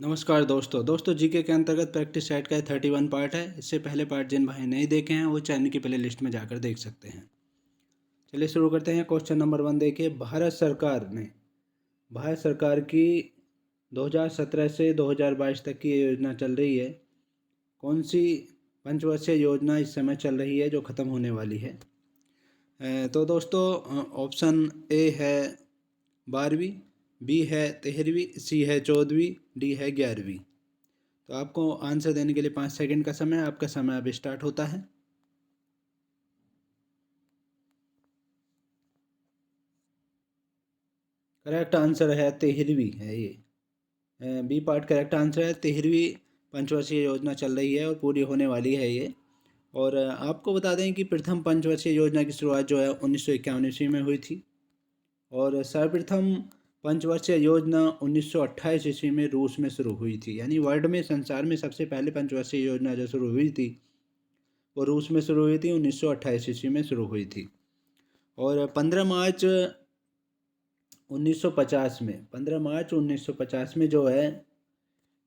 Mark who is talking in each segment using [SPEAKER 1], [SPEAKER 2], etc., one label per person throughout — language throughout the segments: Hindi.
[SPEAKER 1] नमस्कार दोस्तों जीके के अंतर्गत प्रैक्टिस सेट का 31 पार्ट है। इससे पहले पार्ट जिन भाई नहीं देखे हैं वो चैनल की प्ले लिस्ट में जाकर देख सकते हैं। चलिए शुरू करते हैं। क्वेश्चन नंबर 1 देखिए, भारत सरकार की 2017 से 2022 तक की ये योजना चल रही है। कौन सी पंचवर्षीय योजना इस समय चल रही है जो ख़त्म होने वाली है? तो दोस्तों ऑप्शन ए है 12वीं, बी है 13वीं, सी है 14वीं, डी है 11वीं। तो आपको आंसर देने के लिए 5 सेकंड का समय, आपका समय अब स्टार्ट होता है। करेक्ट आंसर है 13वीं है ये। बी पार्ट करेक्ट आंसर है। 13वीं पंचवर्षीय योजना चल रही है और पूरी होने वाली है ये। और आपको बता दें कि प्रथम पंचवर्षीय योजना की शुरुआत जो है 1951 ईस्वी में हुई थी और सर्वप्रथम पंचवर्षीय योजना 1928 ईस्वी में रूस में शुरू हुई थी। यानी वर्ल्ड में, संसार में सबसे पहले पंचवर्षीय योजना जो शुरू हुई थी वो रूस में शुरू हुई थी, 1928 ईस्वी में शुरू हुई थी। और 15 मार्च 1950 में जो है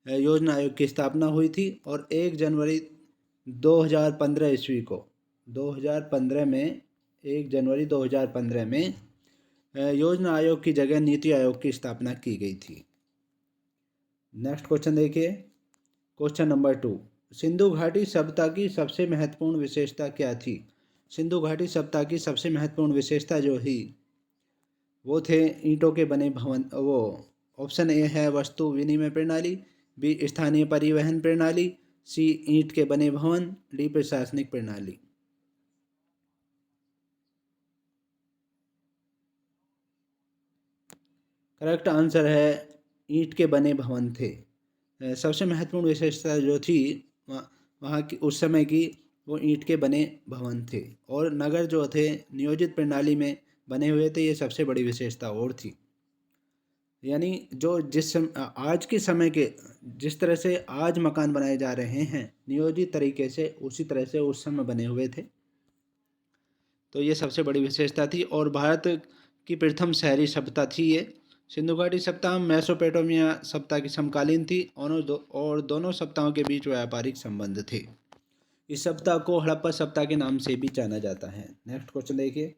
[SPEAKER 1] योजना आयोग की स्थापना हुई थी और 1 जनवरी 2015 ईस्वी को 2015 में 1 जनवरी 2015 में योजना आयोग की जगह नीति आयोग की स्थापना की गई थी। नेक्स्ट क्वेश्चन देखिए, क्वेश्चन नंबर 2, सिंधु घाटी सभ्यता की सबसे महत्वपूर्ण विशेषता क्या थी? सिंधु घाटी सभ्यता की सबसे महत्वपूर्ण विशेषता जो ही वो थे ईंटों के बने भवन। वो ऑप्शन ए है वस्तु विनिमय प्रणाली, बी स्थानीय परिवहन प्रणाली, सी ईंट के बने भवन, डी प्रशासनिक प्रणाली। करेक्ट आंसर है ईंट के बने भवन थे। सबसे महत्वपूर्ण विशेषता जो थी वहाँ की उस समय की, वो ईंट के बने भवन थे और नगर जो थे नियोजित प्रणाली में बने हुए थे। ये सबसे बड़ी विशेषता और थी। यानी जो आज के समय के जिस तरह से आज मकान बनाए जा रहे हैं नियोजित तरीके से, उसी तरह से उस समय बने हुए थे। तो ये सबसे बड़ी विशेषता थी और भारत की प्रथम शहरी सभ्यता थी ये। सिंधु घाटी सभ्यता मेसोपोटामिया सभ्यता की समकालीन थी और दोनों सभ्यताओं के बीच व्यापारिक संबंध थे। इस सभ्यता को हड़प्पा सभ्यता के नाम से भी जाना जाता है। नेक्स्ट क्वेश्चन देखिए,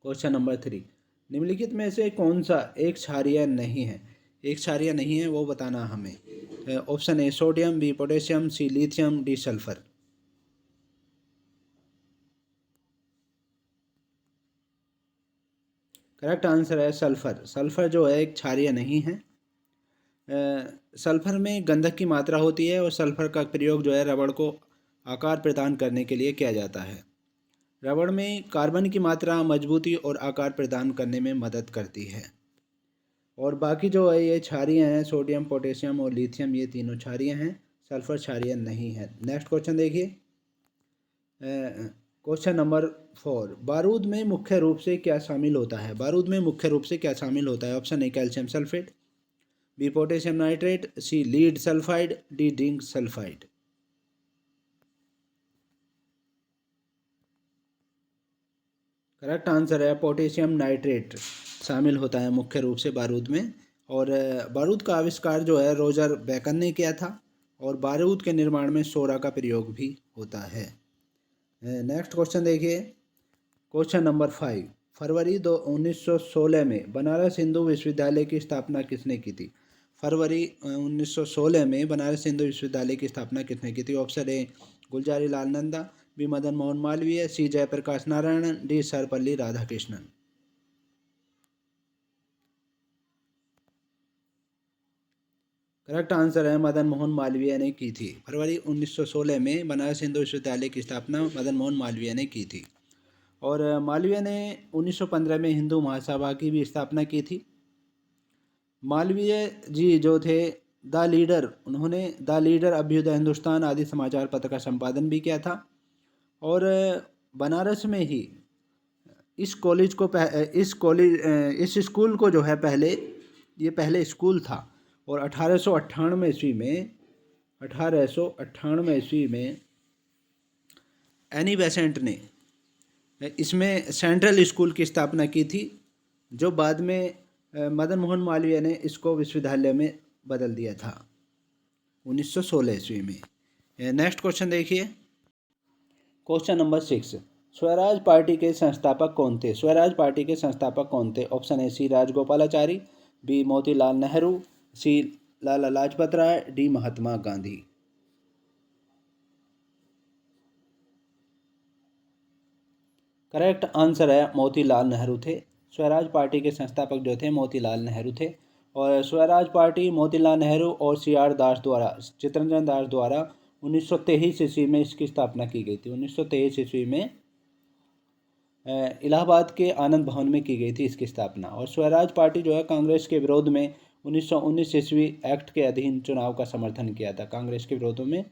[SPEAKER 1] क्वेश्चन नंबर 3, निम्नलिखित में से कौन सा एक क्षारीय नहीं है? एक क्षारीय नहीं है वो बताना हमें। Option A sodium, B potassium, C lithium, D sulphur. Correct answer है सल्फर। सल्फर जो है एक क्षारीय नहीं है। सल्फर में गंधक की मात्रा होती है और सल्फर का प्रयोग जो है रबड़ को आकार प्रदान करने के लिए किया जाता है। रबड़ में कार्बन की मात्रा मजबूती और आकार प्रदान करने में मदद करती है। और बाकी जो है ये क्षारीय हैं, सोडियम, पोटेशियम और लिथियम, ये तीनों क्षारीय हैं। सल्फर क्षारीय नहीं है। नेक्स्ट क्वेश्चन देखिए, क्वेश्चन नंबर 4, बारूद में मुख्य रूप से क्या शामिल होता है? बारूद में मुख्य रूप से क्या शामिल होता है? Option A calcium sulphate, B potassium nitrate, C lead sulphide, D zinc sulphide. Correct answer है पोटेशियम नाइट्रेट शामिल होता है मुख्य रूप से बारूद में। और बारूद का आविष्कार जो है रोजर बेकन ने किया था और बारूद के निर्माण में सोरा का प्रयोग भी होता है। नेक्स्ट क्वेश्चन देखिए, क्वेश्चन नंबर 5, फरवरी 1916 में बनारस हिंदू विश्वविद्यालय की स्थापना किसने की थी? फरवरी 1916 में बनारस हिंदू विश्वविद्यालय की स्थापना किसने की थी? Option A Gulzari Lal Nanda, B Madan Mohan Malaviya, C Jayaprakash Narayanan, D Sarvepalli Radhakrishnan. Correct answer है मदन मोहन मालवीय ने की थी। फरवरी 1916 में बनारस हिंदू विश्वविद्यालय की स्थापना मदन मोहन मालवीय ने की थी। और मालवीय ने 1915 में हिंदू महासभा की भी स्थापना की थी। मालवीय जी जो थे द लीडर, उन्होंने द लीडर, अभ्युदय हिंदुस्तान आदि समाचार पत्र का संपादन भी किया था। और बनारस में ही इस स्कूल को जो है पहले स्कूल था। और 1898 ईस्वी में एनी बेसेंट ने इसमें सेंट्रल स्कूल की स्थापना की थी, जो बाद में मदन मोहन मालवीय ने इसको विश्वविद्यालय में बदल दिया था 1916 ईस्वी में। नेक्स्ट क्वेश्चन देखिए, क्वेश्चन नंबर 6, स्वराज पार्टी के संस्थापक कौन थे? स्वराज पार्टी के संस्थापक कौन थे? Option A C Rajagopalachari, B Motilal Nehru, C Lala Lajpat Rai, D Mahatma Gandhi. Correct answer है मोतीलाल नेहरू थे। स्वराज पार्टी के संस्थापक जो थे मोतीलाल नेहरू थे। और स्वराज पार्टी मोतीलाल नेहरू और सी आर दास द्वारा, चित्तरंजन दास द्वारा 1923 ईस्वी में इसकी स्थापना की गई थी। 1923 ईस्वी में इलाहाबाद के आनंद भवन में की गई थी इसकी स्थापना। और स्वराज पार्टी जो है कांग्रेस के विरोध में 1919 ईस्वी एक्ट के अधीन चुनाव का समर्थन किया था। कांग्रेस के विरोध में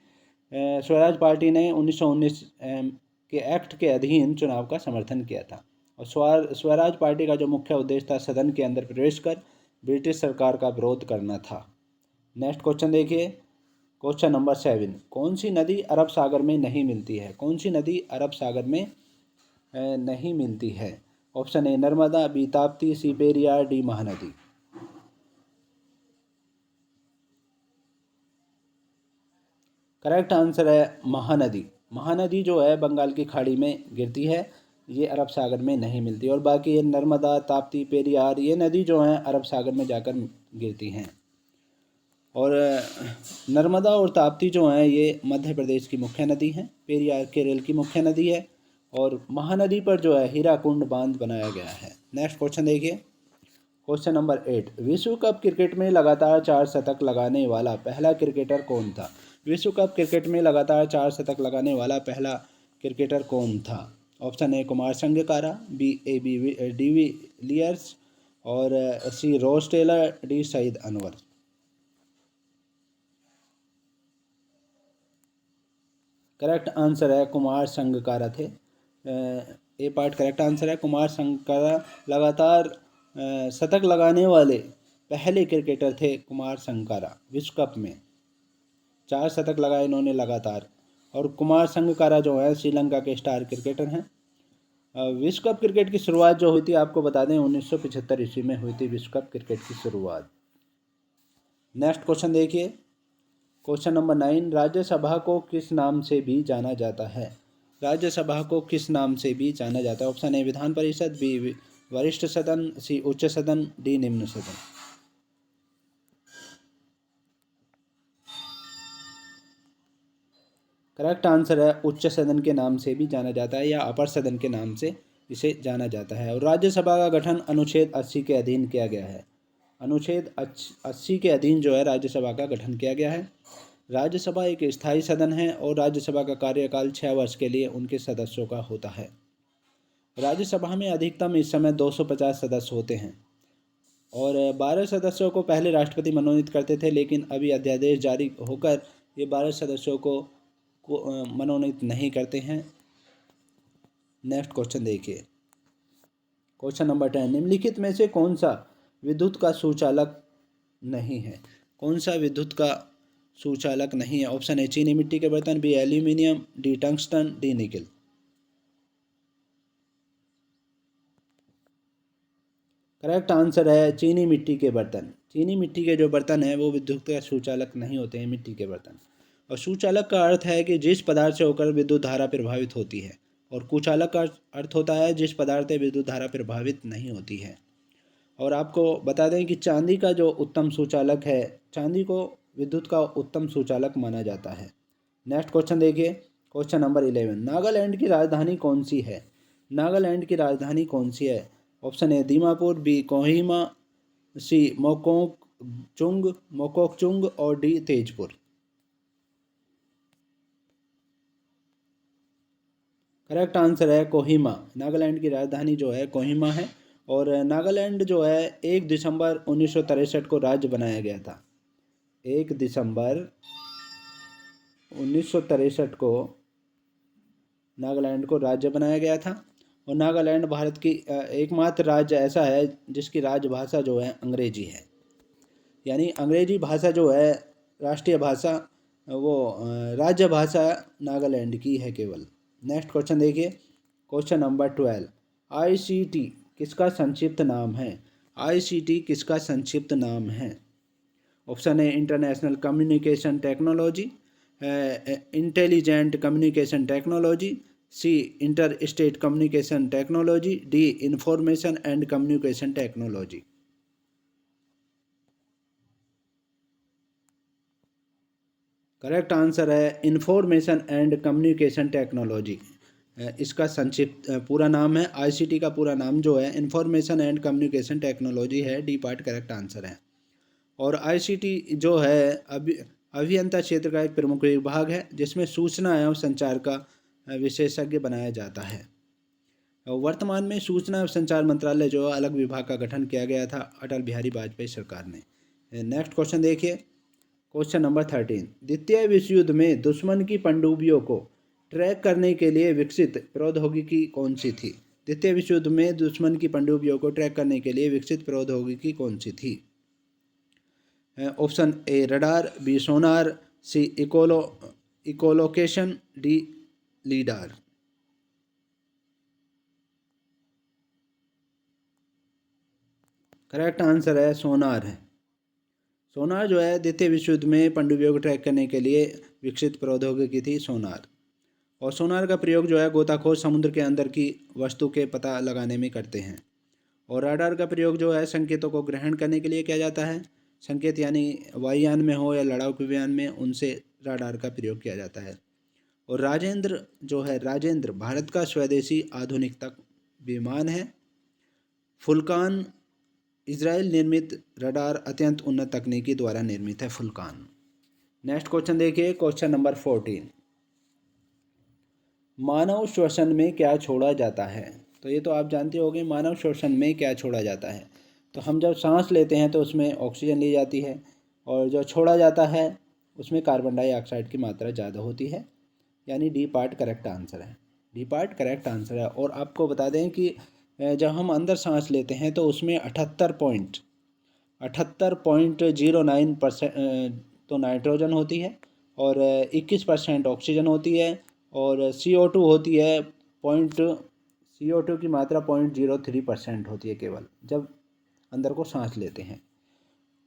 [SPEAKER 1] स्वराज पार्टी ने 1919 के एक्ट के अधीन चुनाव का समर्थन किया था। और स्वराज पार्टी का जो मुख्य उद्देश्य था सदन के अंदर प्रवेश कर ब्रिटिश सरकार का विरोध करना था। नेक्स्ट क्वेश्चन देखिए, क्वेश्चन नंबर 7, कौन सी नदी अरब सागर में नहीं मिलती है? कौन सी नदी अरब सागर में नहीं मिलती है? Option A Narmada, B Tapti, C Periyar, D Mahanadi. Correct answer है महानदी। महानदी जो है बंगाल की खाड़ी में गिरती है, ये अरब सागर में नहीं मिलती। और बाकी ये नर्मदा, ताप्ती, पेरियार, ये नदी जो हैं अरब सागर में जाकर गिरती हैं। और नर्मदा और ताप्ती जो हैं ये मध्य प्रदेश की मुख्य नदी हैं। पेरियार केरल की मुख्य नदी है। और महानदी पर जो है हीराकुंड बांध बनाया गया है। नेक्स्ट क्वेश्चन देखिए, क्वेश्चन नंबर 8, विश्व कप क्रिकेट में लगातार 4 शतक लगाने वाला पहला क्रिकेटर कौन था? विश्व कप क्रिकेट में लगातार 4 शतक लगाने वाला पहला क्रिकेटर कौन था? Option A Kumar Sangakkara, B A B de Villiers, और C Ross Taylor, D Saeed Anwar. Correct answer है कुमार संगकारा थे। ए पार्ट करेक्ट आंसर है। कुमार संगकारा लगातार शतक लगाने वाले पहले क्रिकेटर थे। कुमार संगकारा विश्व कप में 4 शतक लगाए इन्होंने लगातार। और कुमार संगकारा जो है श्रीलंका के स्टार क्रिकेटर हैं। विश्व कप क्रिकेट की शुरुआत जो हुई थी आपको बता दें 1975 ईस्वी में हुई थी विश्व कप क्रिकेट की शुरुआत। नेक्स्ट क्वेश्चन देखिए, क्वेश्चन नंबर 9, राज्यसभा को किस नाम से भी जाना जाता है? राज्यसभा को किस नाम से भी जाना जाता है? ऑप्शन ए विधान परिषद, बी वरिष्ठ सदन, सी उच्च सदन, डी निम्न सदन। करेक्ट आंसर है उच्च सदन के नाम से भी जाना जाता है या अपर सदन के नाम से इसे जाना जाता है। और राज्यसभा का गठन अनुच्छेद 80 के अधीन किया गया है। अनुच्छेद 80 के अधीन जो है राज्यसभा का गठन किया गया है। राज्यसभा एक स्थायी सदन है और राज्यसभा का कार्यकाल 6 वर्ष के लिए उनके सदस्यों का होता है। राज्यसभा में अधिकतम इस समय 250 सदस्य होते हैं। और 12 सदस्यों को पहले राष्ट्रपति मनोनीत करते थे, लेकिन अभी अध्यादेश जारी होकर ये 12 सदस्यों को मनोनीत नहीं करते हैं। नेक्स्ट क्वेश्चन देखिए, क्वेश्चन नंबर 10, निम्नलिखित में से कौन सा विद्युत का सुचालक नहीं है? कौन सा विद्युत का सुचालक नहीं है? ऑप्शन ए चीनी मिट्टी के बर्तन, B aluminium, D tungsten, D nickel. Correct answer है चीनी मिट्टी के बर्तन। चीनी मिट्टी के जो बर्तन हैं वो विद्युत का सुचालक नहीं होते हैं, मिट्टी के बर्तन। और सुचालक का अर्थ है कि जिस पदार्थ से होकर विद्युत धारा प्रभावित होती है। और कुचालक का अर्थ होता है जिस पदार्थ से विद्युत धारा प्रभावित नहीं होती है। और आपको बता दें कि चांदी का जो उत्तम सुचालक है, चांदी को विद्युत का उत्तम सुचालक माना जाता है। नेक्स्ट क्वेश्चन देखिए, क्वेश्चन नंबर 11, नागालैंड की राजधानी कौन सी है? नागालैंड की राजधानी कौन सी है? Option A Dimapur, B Kohima, C Mokokchung, और डी तेजपुर। करेक्ट आंसर है कोहिमा। नागालैंड की राजधानी जो है कोहिमा है। और नागालैंड जो है 1 दिसंबर 1963 को राज्य बनाया गया था। 1 दिसंबर 1963 को नागालैंड को राज्य बनाया गया था। और नागालैंड भारत की एकमात्र राज्य ऐसा है जिसकी राजभाषा जो है अंग्रेजी है। यानी अंग्रेजी भाषा जो है राष्ट्रीय भाषा, वो राज्य भाषा नागालैंड की है केवल। नेक्स्ट क्वेश्चन देखिए, क्वेश्चन नंबर 12, ICT किसका संक्षिप्त नाम है? ICT किसका संक्षिप्त नाम है? Option A international communication technology, intelligent communication technology, C inter state communication technology, D information and communication technology. Correct answer है इंफॉर्मेशन एंड कम्युनिकेशन टेक्नोलॉजी। इसका संक्षिप्त पूरा नाम है, आईसीटी का पूरा नाम जो है इंफॉर्मेशन एंड कम्युनिकेशन टेक्नोलॉजी है। डी पार्ट करेक्ट आंसर है। और आईसीटी जो है अभियंता क्षेत्र का एक प्रमुख विभाग है जिसमें सूचना एवं संचार का विशेषज्ञ बनाया जाता है। वर्तमान में सूचना एवं संचार मंत्रालय जो अलग विभाग का गठन किया गया था अटल बिहारी वाजपेयी सरकार ने। नेक्स्ट क्वेश्चन देखिए, क्वेश्चन नंबर 13। द्वितीय विश्व युद्ध में दुश्मन की पनडुब्बियों को ट्रैक करने के लिए विकसित प्रौद्योगिकी कौन सी थी? द्वितीय विश्व युद्ध में दुश्मन की पनडुब्बियों को ट्रैक करने के लिए विकसित प्रौद्योगिकी कौन सी थी? Option A radar, B sonar, C echolocation, D lidar. Correct answer है सोनार है। सोनार जो है द्वितीय विश्व युद्ध में पनडुब्बियों को ट्रैक करने के लिए विकसित प्रौद्योगिकी थी सोनार। और सोनार का प्रयोग जो है गोताखोर समुद्र के अंदर की वस्तु के पता लगाने में करते हैं। और राडार का प्रयोग जो है संकेतों को ग्रहण करने के लिए किया जाता है। संकेत यानी वायुयान में हो या लड़ाकू विमान में, उनसे राडार का प्रयोग किया जाता है। और राजेंद्र जो है, राजेंद्र भारत का स्वदेशी आधुनिक तक विमान है। फुल्कान इजराइल निर्मित रडार अत्यंत उन्नत तकनीकी द्वारा निर्मित है फुल्कान। नेक्स्ट क्वेश्चन देखिए, क्वेश्चन नंबर 14। मानव श्वसन में क्या छोड़ा जाता है? तो ये तो आप जानते होंगे, मानव श्वसन में क्या छोड़ा जाता है। तो हम जब सांस लेते हैं तो उसमें ऑक्सीजन ली जाती है, और जो छोड़ा जाता है उसमें कार्बन डाइऑक्साइड की मात्रा ज़्यादा होती है। यानी डी पार्ट करेक्ट आंसर है। डी पार्ट करेक्ट आंसर है। और आपको बता दें कि जब हम अंदर सांस लेते हैं तो उसमें 78.09% तो नाइट्रोजन होती है, और 21% ऑक्सीजन होती है, और CO2 होती है CO2 की मात्रा 0.03% होती है केवल जब अंदर को सांस लेते हैं।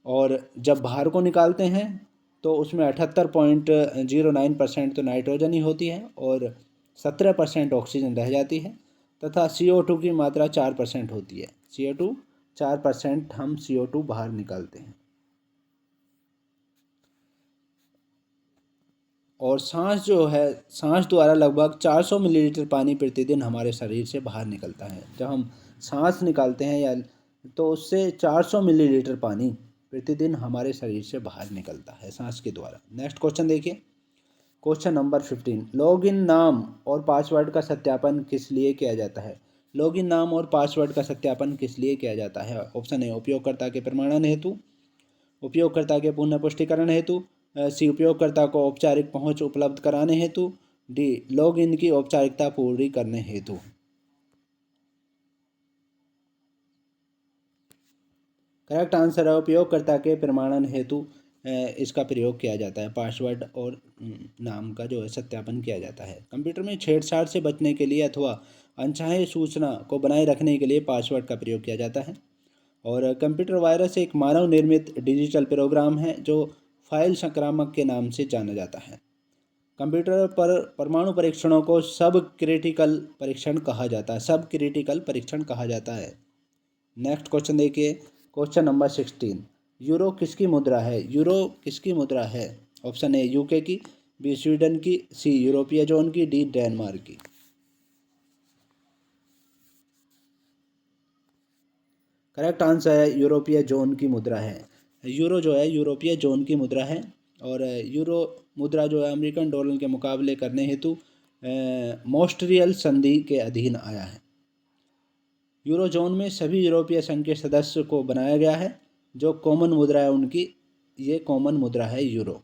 [SPEAKER 1] और जब बाहर को निकालते हैं तो उसमें 78.09% तो नाइट्रोजन ही होती है, और 17% ऑक्सीजन रह जाती है, तथा CO2 की मात्रा 4% होती है। CO2 4% हम CO2 बाहर निकालते हैं। और सांस जो है, सांस द्वारा लगभग 400 मिलीलीटर पानी प्रतिदिन हमारे शरीर से बाहर निकलता है। जब हम सांस निकालते हैं या तो उससे 400 मिलीलीटर पानी प्रतिदिन हमारे शरीर से बाहर निकलता है सांस के द्वारा। नेक्स्ट क्वेश्चन देखिए, क्वेश्चन नंबर 15। लॉगिन नाम और पासवर्ड का सत्यापन किस लिए किया जाता है? लॉगिन नाम और पासवर्ड का सत्यापन किस लिए किया जाता है? ऑप्शन ए उपयोगकर्ता के प्रमाणन हेतु, उपयोगकर्ता के पुनः पुष्टिकरण हेतु, सी उपयोगकर्ता को औपचारिक पहुंच उपलब्ध कराने हेतु, डी लॉगिन की औपचारिकता पूरी करने हेतु। करेक्ट आंसर है उपयोगकर्ता के प्रमाणन हेतु इसका प्रयोग किया जाता है। पासवर्ड और नाम का जो है सत्यापन किया जाता है। कंप्यूटर में छेड़छाड़ से बचने के लिए अथवा अनचाहे सूचना को बनाए रखने के लिए पासवर्ड का प्रयोग किया जाता है। और कंप्यूटर वायरस एक मानव निर्मित डिजिटल प्रोग्राम है जो फाइल संक्रामक के नाम से जाना जाता है। कंप्यूटर पर परमाणु परीक्षणों को सब क्रिटिकल परीक्षण कहा जाता है। सब क्रिटिकल परीक्षण कहा जाता है। नेक्स्ट क्वेश्चन देखिए, क्वेश्चन नंबर 16। यूरो किसकी मुद्रा है? यूरो किसकी मुद्रा है? ऑप्शन ए यूके की, बी स्वीडन की, सी यूरोपीय जोन की, डी डेनमार्क की। करेक्ट आंसर है यूरोपीय जोन की मुद्रा है। यूरो जो है यूरोपीय जोन की मुद्रा है। और यूरो मुद्रा जो है अमेरिकन डॉलर के मुकाबले करने हेतु मॉन्ट्रियल संधि के अधीन आया है। यूरो जोन में सभी यूरोपीय संघ के सदस्य को बनाया गया है। जो कॉमन मुद्रा है उनकी, ये कॉमन मुद्रा है यूरो।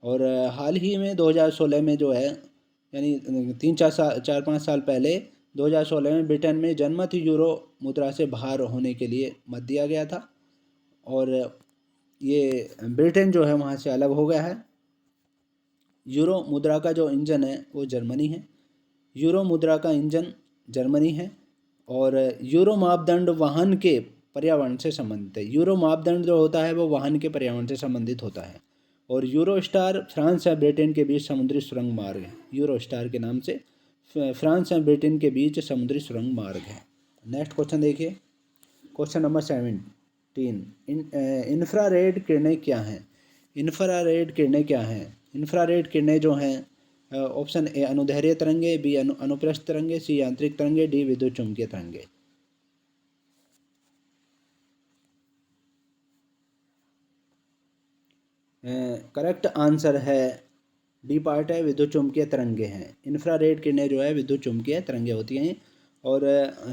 [SPEAKER 1] और हाल ही में 2016 में जो है, यानी 4-5 साल पहले 2016 में ब्रिटेन में जनमत यूरो मुद्रा से बाहर होने के लिए मत दिया गया था। और ये ब्रिटेन जो है वहाँ से अलग हो गया है। यूरो मुद्रा का जो इंजन है वो जर्मनी है। यूरो मुद्रा का इंजन जर्मनी है। और यूरो मापदंड वाहन के पर्यावरण से संबंधित है। यूरो मापदंड जो होता है वो वाहन के पर्यावरण से संबंधित होता है। और यूरो स्टार फ्रांस या ब्रिटेन के बीच समुद्री सुरंग मार्ग है। यूरो स्टार के नाम से फ्रांस और ब्रिटेन के बीच समुद्री सुरंग मार्ग है। नेक्स्ट क्वेश्चन देखिए, क्वेश्चन नंबर 17। इंफ्रारेड किरणें क्या हैं? इंफ्रारेड किरणें क्या हैं? इंफ्रारेड किरणें जो हैं ऑप्शन ए अनुदैर्घ्य तरंगे, बी अनुप्रस्थ तरंगे, सी यांत्रिक तरंगे, डी विद्युत चुम्बकीय तरंगे। करेक्ट आंसर है डी पार्ट है, विद्युत चुम्बकीय तरंगे हैं। इंफ्रारेड किरणें जो है विद्युत चुम्बकीय तरंगे होती हैं। और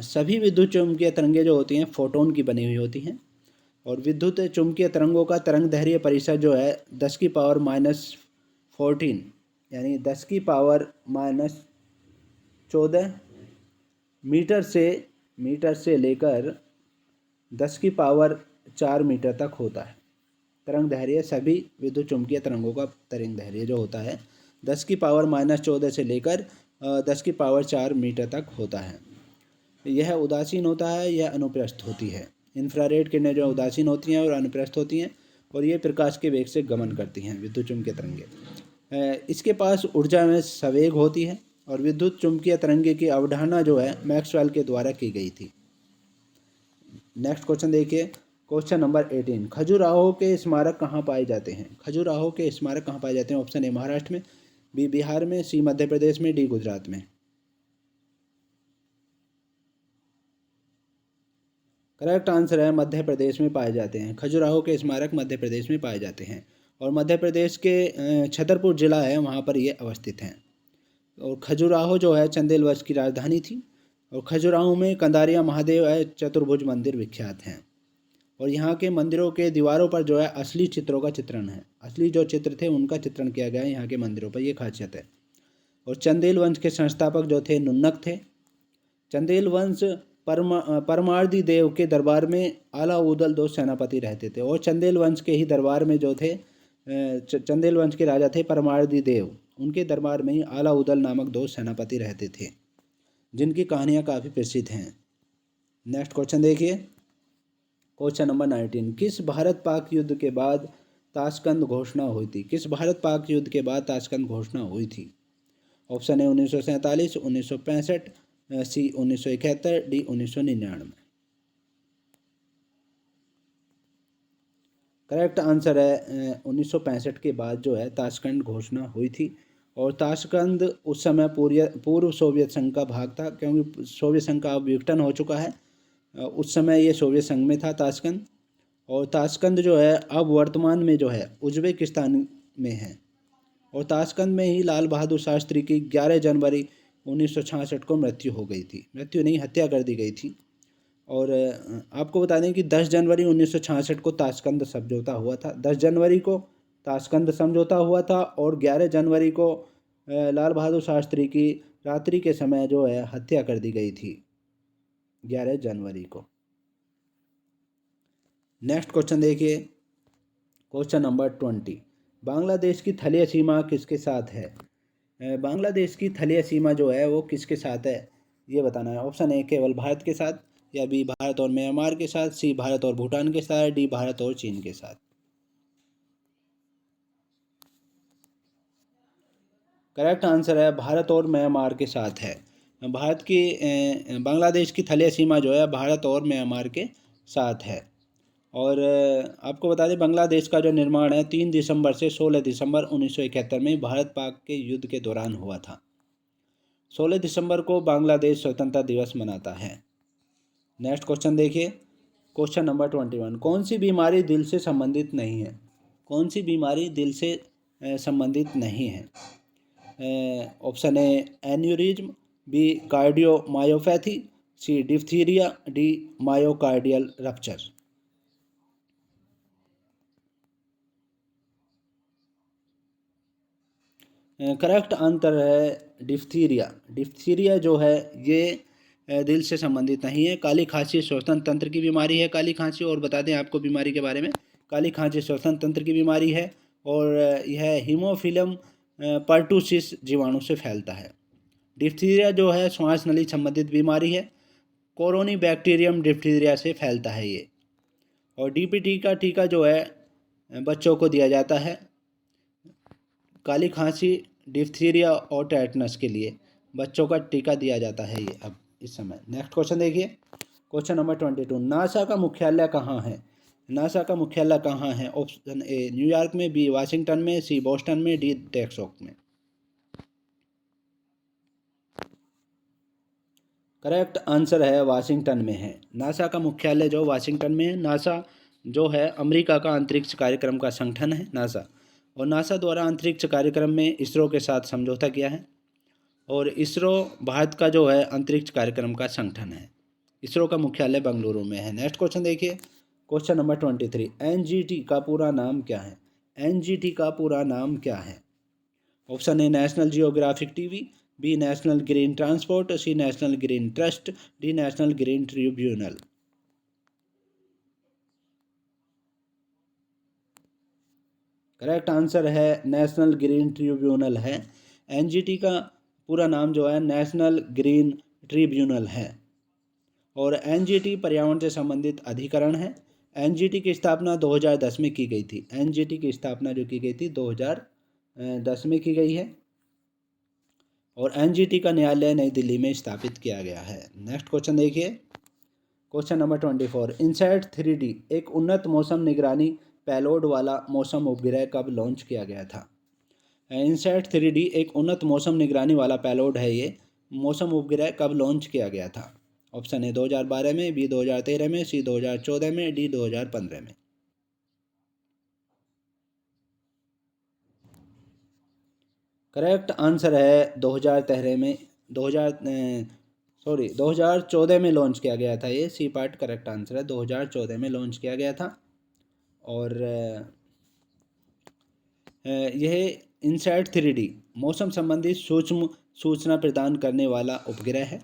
[SPEAKER 1] सभी विद्युत चुम्बकीय तरंगे जो होती हैं फोटोन की बनी हुई होती हैं। और विद्युत चुम्बकीय तरंगों का तरंग दैर्घ्य परिसर जो है 10⁻⁻14 यानी 10⁻⁻14 मीटर से लेकर 10⁻⁴ मीटर तक होता है। तरंग दैर्घ्य सभी विद्युत चुम्बकीय तरंगों का तरंग दैर्घ्य जो होता है 10⁻⁻14 से लेकर 10⁻⁴ मीटर तक होता है। यह उदासीन होता है, यह अनुप्रस्थ होती है। इंफ्रारेड किरणें जो उदासीन होती हैं और अनुप्रस्थ होती हैं, और ये प्रकाश के वेग से गमन करती हैं विद्युत चुम्बकीय तरंगे। इसके पास ऊर्जा में संवेग होती है। और विद्युत चुम्बकीय तरंगे की अवधारणा जो है मैक्सवेल के द्वारा की गई थी। नेक्स्ट क्वेश्चन देखिए, क्वेश्चन नंबर 18। खजुराहो के स्मारक कहाँ पाए जाते हैं? खजुराहो के स्मारक कहाँ पाए जाते हैं? ऑप्शन ए महाराष्ट्र में, बी बिहार में, सी मध्य प्रदेश में, डी गुजरात में। करेक्ट आंसर है मध्य प्रदेश में पाए जाते हैं। खजुराहो के स्मारक मध्य प्रदेश में पाए जाते हैं। और मध्य प्रदेश के छतरपुर जिला है वहाँ पर ये अवस्थित हैं। और खजुराहो जो है चंदेल वंश की राजधानी थी। और खजुराहो में कंदारिया महादेव चतुर्भुज मंदिर विख्यात हैं। और यहाँ के मंदिरों के दीवारों पर जो है असली चित्रों का चित्रण है। असली जो चित्र थे उनका चित्रण किया गया है यहाँ के मंदिरों पर, ये खासियत है। और चंदेल वंश के संस्थापक जो थे नुन्नक थे। चंदेल वंश परमार्दी देव के दरबार में आला उदल 2 सेनापति रहते थे। और चंदेल वंश के ही दरबार में जो थे चंदेल वंश के राजा थे परमार्दी देव, उनके दरबार में ही आला उदल नामक 2 सेनापति रहते थे, जिनकी कहानियाँ काफ़ी प्रसिद्ध हैं। नेक्स्ट क्वेश्चन देखिए, क्वेश्चन नंबर 19। किस भारत पाक युद्ध के बाद ताशकंद घोषणा हुई थी? किस भारत पाक युद्ध के बाद ताशकंद घोषणा हुई थी? Option A 1947, 1965, C 1971, D 1999। Correct answer है 1965 के बाद जो है ताशकंद घोषणा हुई थी। और ताशकंद उस समय पूर्व सोवियत संघ का भाग था, क्योंकि सोवियत संघ का अब विघटन हो चुका है। उस समय ये सोवियत संघ में था ताशकंद। और ताशकंद जो है अब वर्तमान में जो है उज्बेकिस्तान में है। और ताशकंद में ही लाल बहादुर शास्त्री की 11 जनवरी 1966 को मृत्यु हो गई थी। मृत्यु नहीं, हत्या कर दी गई थी। और आपको बता दें कि 10 जनवरी 1966 को ताशकंद समझौता हुआ था। 10 जनवरी को ताशकंद समझौता हुआ था और 11 जनवरी को लाल बहादुर शास्त्री की रात्रि के समय जो है हत्या कर दी गई थी, 11 जनवरी को। नेक्स्ट क्वेश्चन देखिए, क्वेश्चन नंबर 20। बांग्लादेश की तलीय सीमा किसके साथ है? बांग्लादेश की तलीय सीमा जो है वो किसके साथ है ये बताना है। ऑप्शन ए केवल भारत के साथ, या बी भारत और म्यांमार के साथ, सी भारत और भूटान के साथ, डी भारत और चीन के साथ। करेक्ट आंसर है भारत और म्यांमार के साथ है। भारत की बांग्लादेश की तलीय सीमा जो है भारत और म्यांमार के साथ है। और आपको बता दें बांग्लादेश का जो निर्माण है 3 दिसंबर से 16 दिसंबर 1971 में भारत पाक के युद्ध के दौरान हुआ था। 16 दिसंबर को बांग्लादेश स्वतंत्रता दिवस मनाता है। नेक्स्ट क्वेश्चन देखिए, क्वेश्चन नंबर 21। कौन सी बीमारी दिल से संबंधित नहीं है? कौन सी बीमारी दिल से संबंधित नहीं है? Option A aneurysm, B cardiomyopathy, C diphtheria, D myocardial rupture. Correct answer है डिप्थीरिया। डिप्थीरिया जो है ये दिल से संबंधित नहीं है। काली खांसी श्वसन तंत्र की बीमारी है काली खांसी। और बता दें आपको बीमारी के बारे में, काली खांसी श्वसन तंत्र की बीमारी है और यह हीमोफिलम पर्टूसिस जीवाणु से फैलता है। डिप्थीरिया जो है श्वास नली संबंधित बीमारी है कोरोनी बैक्टीरियम डिप्थीरिया से फैलता है ये। और डीपीटी का टीका जो है बच्चों को दिया जाता है काली खांसी, डिप्थीरिया और टेटनस के लिए बच्चों का टीका दिया जाता है ये अब इस समय। नेक्स्ट क्वेश्चन देखिए, क्वेश्चन नंबर 22, नासा का मुख्यालय कहाँ है? नासा का मुख्यालय कहाँ है? ऑप्शन ए न्यूयॉर्क में, बी वाशिंगटन में, सी बोस्टन में, डी टेक्सास में। करेक्ट आंसर है वाशिंगटन में है। नासा का मुख्यालय जो वाशिंगटन में है। नासा जो है अमेरिका का अंतरिक्ष कार्यक्रम का संगठन है नासा, और नासा द्वारा अंतरिक्ष कार्यक्रम में इसरो के साथ समझौता किया है। और इसरो भारत का जो है अंतरिक्ष कार्यक्रम का संगठन है। इसरो का मुख्यालय बेंगलुरु में है। नेक्स्ट क्वेश्चन देखिए, क्वेश्चन नंबर 23, एनजीटी का पूरा नाम क्या है? एनजीटी का पूरा नाम क्या है? Option A National Geographic TV, B national green transport, C national green trust, D national green tribunal. Correct answer है नेशनल ग्रीन ट्रिब्यूनल है। एनजीटी का पूरा नाम जो है नेशनल ग्रीन ट्रिब्यूनल है। और एनजीटी पर्यावरण से संबंधित अधिकरण है। एनजीटी की स्थापना 2010 में की गई थी। एनजीटी की स्थापना जो की गई थी 2010 में की गई है। और एनजीटी का न्यायालय नई दिल्ली में स्थापित किया गया है। नेक्स्ट क्वेश्चन देखिए, क्वेश्चन नंबर 24, इनसैट 3D एक उन्नत मौसम निगरानी पेलोड वाला मौसम उपग्रह कब लॉन्च किया गया था? इनसैट 3D एक उन्नत मौसम निगरानी वाला पेलोड है ये। मौसम उपग्रह कब लॉन्च किया गया था? ऑप्शन ए 2012 में, बी 2013 में, सी 2014 में, डी 2015 में। करेक्ट आंसर है 2013 में 2014 में लॉन्च किया गया था ये। सी पार्ट करेक्ट आंसर है, 2014 में लॉन्च किया गया था। और यह इनसैट 3D मौसम संबंधी सूक्ष्म सूचना प्रदान करने वाला उपग्रह है,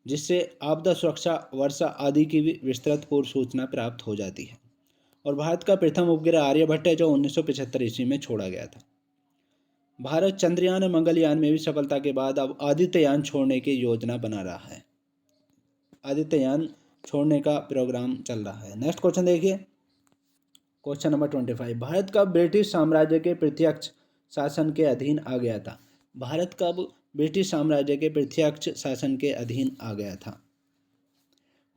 [SPEAKER 1] जिससे आपदा सुरक्षा, वर्षा आदि की विस्तृत पूर्व सूचना प्राप्त हो जाती है। और भारत का प्रथम उपग्रह आर्यभट्ट है, जो 1975 ईस्वी में छोड़ा गया था। भारत चंद्रयान और मंगलयान में भी सफलता के बाद अब आदित्ययान छोड़ने की योजना बना रहा है। आदित्ययान छोड़ने का प्रोग्राम चल रहा है। नेक्स्ट क्वेश्चन देखिए, क्वेश्चन नंबर 25, भारत कब ब्रिटिश साम्राज्य के प्रत्यक्ष शासन के अधीन आ गया था? भारत कब ब्रिटिश साम्राज्य के प्रत्यक्ष शासन के अधीन आ गया था?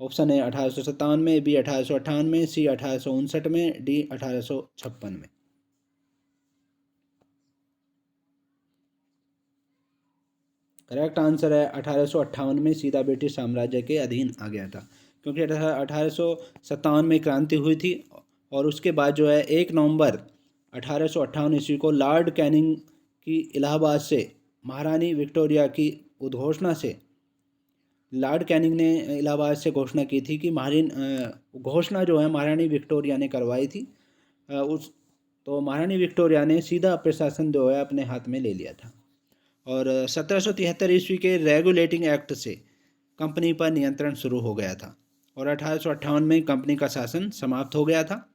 [SPEAKER 1] ऑप्शन ए 1857 में, बी 1858 में, सी 1859 में, डी 1856 में। करेक्ट आंसर है 1858 में सीधा ब्रिटिश साम्राज्य के अधीन आ गया था, क्योंकि 1857 में क्रांति हुई थी। और उसके बाद जो है 1 नवंबर 1858 ईस्वी को लॉर्ड कैनिंग की इलाहाबाद से महारानी विक्टोरिया की उद्घोषणा से, लॉर्ड कैनिंग ने इलाहाबाद से घोषणा की थी कि घोषणा जो है महारानी विक्टोरिया ने करवाई थी। तो महारानी विक्टोरिया ने सीधा प्रशासन जो है अपने हाथ में ले लिया था। और 1773 ईस्वी के रेगुलेटिंग एक्ट से कंपनी पर नियंत्रण शुरू हो गया था। और 1858 में कंपनी का शासन समाप्त हो गया था।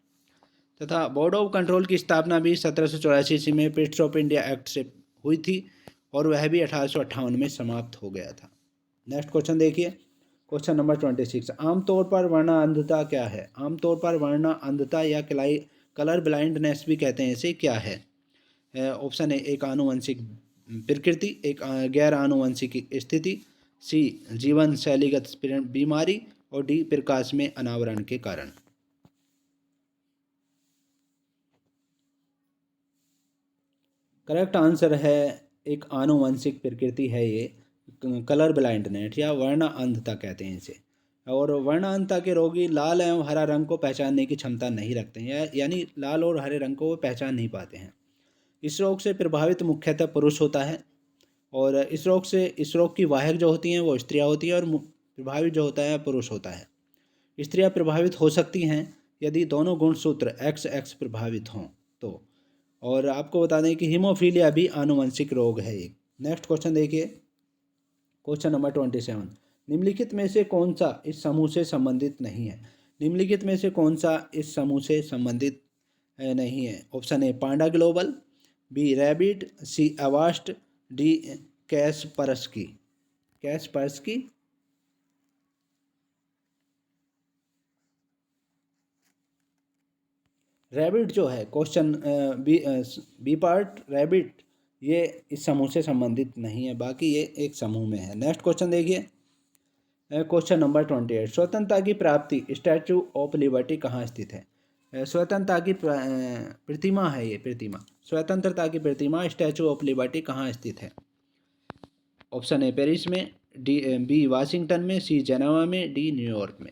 [SPEAKER 1] तथा बोर्ड ऑफ कंट्रोल की स्थापना भी 1784 ईस्वी में प्रिंस ऑफ इंडिया एक्ट से हुई थी, और वह भी 1858 में समाप्त हो गया था। नेक्स्ट क्वेश्चन देखिए, क्वेश्चन नंबर 26, आमतौर पर वर्णा अंधता क्या है? आमतौर पर वर्णा अंधता या कलर ब्लाइंडनेस भी कहते हैं इसे, क्या है? ऑप्शन ए एक आनुवंशिक प्रकृति, एक गैर आनुवंशिक स्थिति, सी जीवन शैलीगत बीमारी, और डी प्रकाश में अनावरण के कारण। करेक्ट आंसर है एक आनुवंशिक प्रकृति है ये, कलर ब्लाइंडनेस या वर्णा अंधता कहते हैं इसे। और वर्णा अंधता के रोगी लाल एवं हरा रंग को पहचानने की क्षमता नहीं रखते हैं, यानी लाल और हरे रंग को वो पहचान नहीं पाते हैं। इस रोग से प्रभावित मुख्यतः पुरुष होता है। और इस रोग की वाहक जो होती हैं वो स्त्रियां होती हैं, और प्रभावित जो होता है पुरुष होता है। स्त्रियां प्रभावित हो सकती हैं यदि दोनों गुणसूत्र XX प्रभावित हों तो। और आपको बता दें कि हीमोफीलिया भी आनुवंशिक रोग है एक। नेक्स्ट क्वेश्चन देखिए, क्वेश्चन नंबर 27, निम्नलिखित में से कौन सा इस समूह से संबंधित नहीं है? निम्नलिखित में से कौन सा इस समूह से संबंधित नहीं है? Option A Panda Global, B rabbit, C Avast, D Kaspersky. Rabbit जो है क्वेश्चन बी पार्ट रैबिट, ये इस समूह से संबंधित नहीं है, बाकी ये एक समूह में है। नेक्स्ट क्वेश्चन देखिए, क्वेश्चन नंबर 28, स्वतंत्रता की प्राप्ति स्टैचू ऑफ लिबर्टी कहाँ स्थित है? स्वतंत्रता की प्रतिमा है, ये प्रतिमा, स्वतंत्रता की प्रतिमा स्टैचू ऑफ लिबर्टी कहाँ स्थित है? ऑप्शन ए पेरिस में, बी वाशिंगटन में, सी जेनेवा में, डी न्यूयॉर्क में।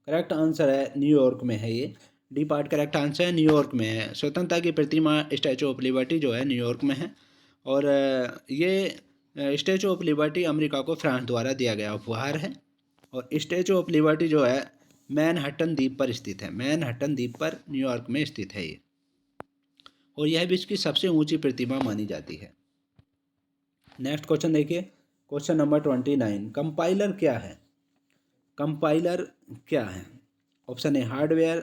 [SPEAKER 1] करेक्ट आंसर है न्यूयॉर्क में है, ये डी पार्ट करेक्ट आंसर है, न्यूयॉर्क में है। स्वतंत्रता की प्रतिमा स्टैचू ऑफ लिबर्टी जो है न्यूयॉर्क में है। और ये स्टैचू ऑफ लिबर्टी अमेरिका को फ्रांस द्वारा दिया गया उपहार है। और स्टैचू ऑफ लिबर्टी जो है मैनहट्टन द्वीप पर स्थित है, मैनहट्टन द्वीप पर न्यूयॉर्क में स्थित है ये। और यह विश्व की सबसे ऊंची प्रतिमा मानी जाती है। नेक्स्ट क्वेश्चन देखिए, क्वेश्चन नंबर 29, कंपाइलर क्या है? कंपाइलर क्या है? Option A hardware,